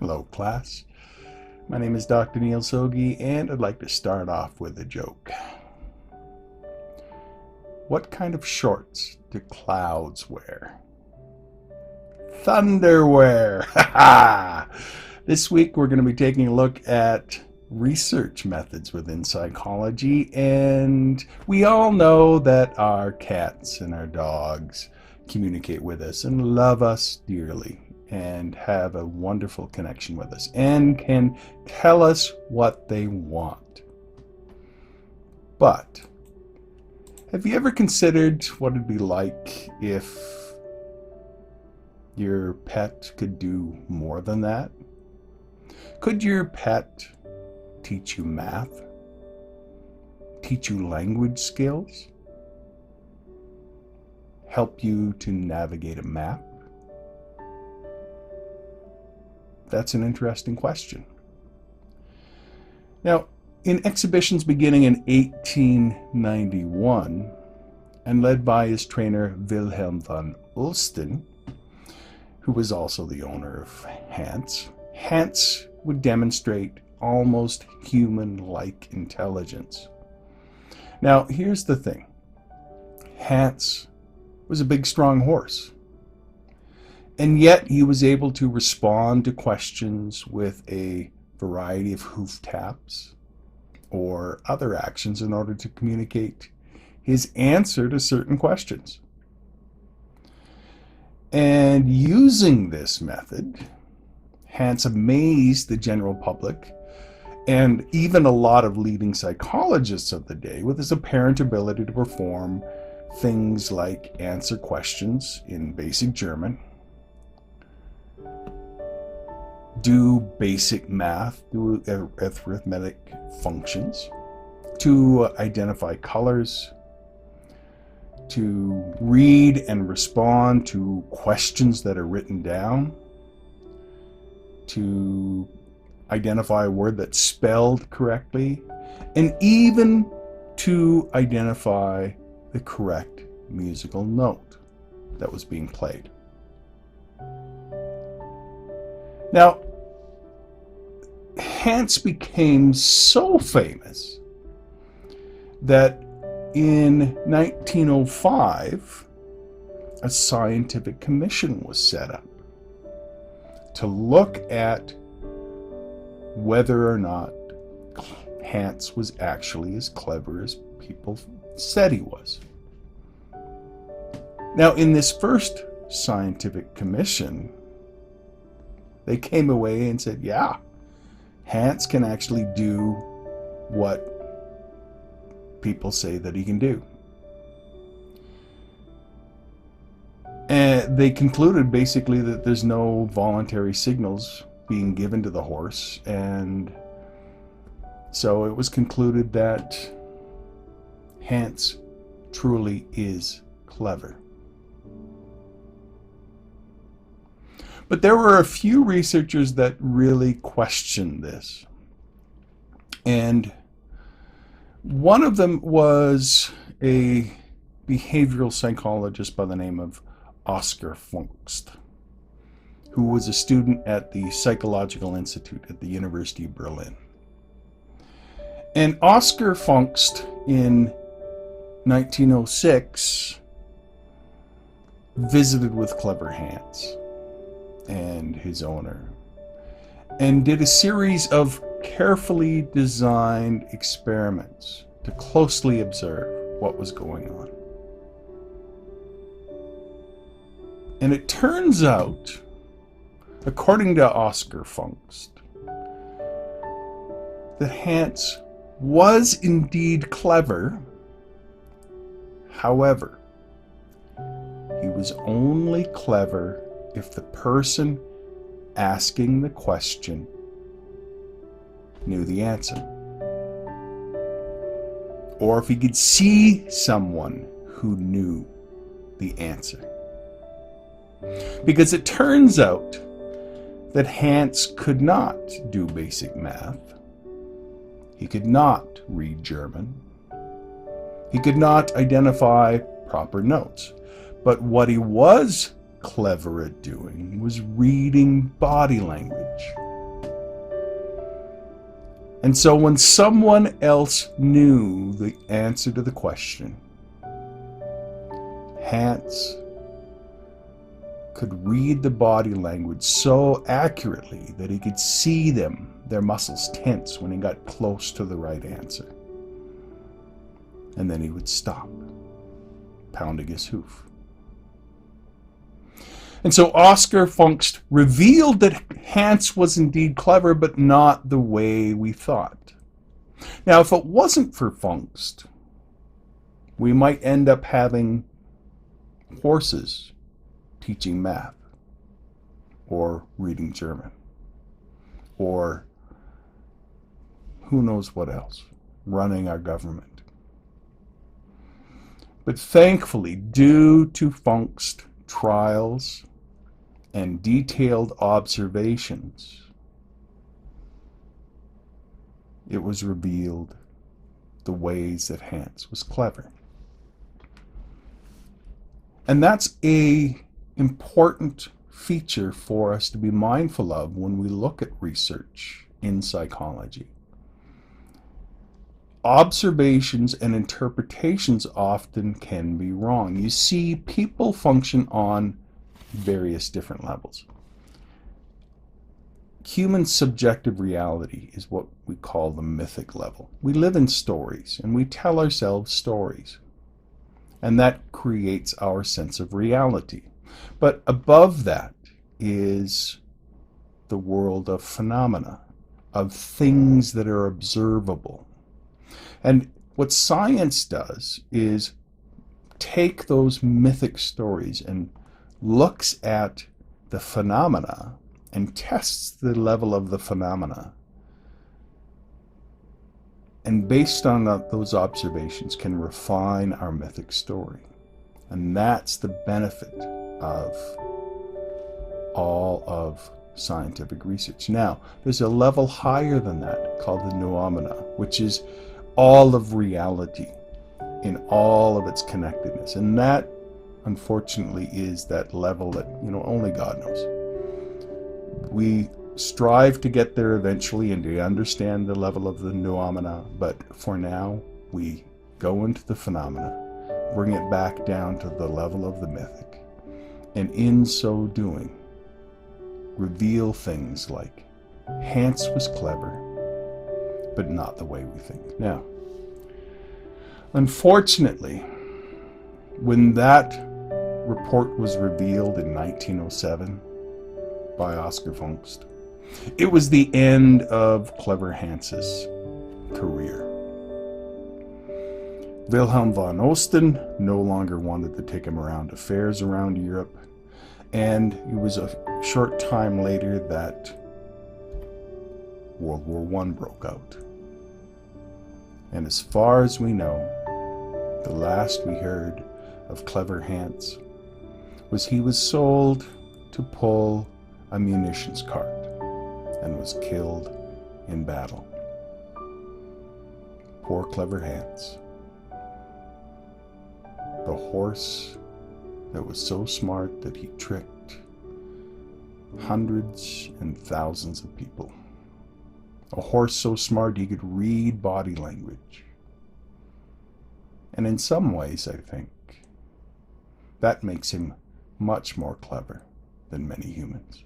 Hello, class. My name is Dr. Neil Sogi, and I'd like to start off with a joke. What kind of shorts do clouds wear? Thunderwear! This week we're going to be taking a look at research methods within psychology, and we all know that our cats and our dogs communicate with us and love us dearly and have a wonderful connection with us and can tell us what they want. But have you ever considered what it'd be like if your pet could do more than that? Could your pet teach you math? Teach you language skills? Help you to navigate a map? That's an interesting question. Now, in exhibitions beginning in 1891 and led by his trainer Wilhelm von Ulsten, who was also the owner of Hans, Hans would demonstrate almost human-like intelligence. Now, here's the thing. Hans was a big, strong horse. And yet he was able to respond to questions with a variety of hoof taps or other actions in order to communicate his answer to certain questions. And using this method, Hans amazed the general public and even a lot of leading psychologists of the day with his apparent ability to perform things like answer questions in basic German, do basic math, do arithmetic functions, to identify colors, to read and respond to questions that are written down, to identify a word that's spelled correctly, and even to identify the correct musical note that was being played. Now, Hans became so famous that in 1905, a scientific commission was set up to look at whether or not Hans was actually as clever as people said he was. Now, in this first scientific commission, they came away and said, yeah, Hans can actually do what people say that he can do. And they concluded basically that there's no voluntary signals being given to the horse, and so it was concluded that Hans truly is clever. But there were a few researchers that really questioned this. And one of them was a behavioral psychologist by the name of Oscar Funkst, who was a student at the Psychological Institute at the University of Berlin. And Oscar Funkst, in 1906, visited with Clever Hans and his owner, and did a series of carefully designed experiments to closely observe what was going on. And it turns out, according to Oscar Funkst, that Hans was indeed clever. However, he was only clever if the person asking the question knew the answer, or if he could see someone who knew the answer. Because it turns out that Hans could not do basic math. He could not read German. He could not identify proper notes. But what he was clever at doing was reading body language And so when someone else knew the answer to the question, Hans could read the body language so accurately that he could see their muscles tense when he got close to the right answer. And then he would stop, pounding his hoof. And so Oscar Funkst revealed that Hans was indeed clever, but not the way we thought. Now, if it wasn't for Funkst, we might end up having horses teaching math, or reading German, or who knows what else, running our government. But thankfully, due to Funkst trials and detailed observations, it was revealed the ways that Hans was clever. And that's an important feature for us to be mindful of when we look at research in psychology. Observations and interpretations often can be wrong. You see, people function on various different levels. Human subjective reality is what we call the mythic level. We live in stories, and we tell ourselves stories. And that creates our sense of reality. But above that is the world of phenomena, of things that are observable. And what science does is take those mythic stories and looks at the phenomena and tests the level of the phenomena. And based on those observations can refine our mythic story. And that's the benefit of all of scientific research. Now, there's a level higher than that called the noumena, which is all of reality in all of its connectedness. And that, unfortunately, is that level that, only God knows. We strive to get there eventually and to understand the level of the noumena, but for now, we go into the phenomena, bring it back down to the level of the mythic, and in so doing, reveal things like Hans was clever, but not the way we think. Now, unfortunately, when that report was revealed in 1907 by Oscar Funkst, it was the end of Clever Hans's career. Wilhelm von Osten no longer wanted to take him around to fairs around Europe, and it was a short time later that World War I broke out. And as far as we know, the last we heard of Clever Hans was he was sold to pull a munitions cart and was killed in battle. Poor Clever Hans. The horse that was so smart that he tricked hundreds and thousands of people. A horse so smart he could read body language. And in some ways, I think, that makes him much more clever than many humans.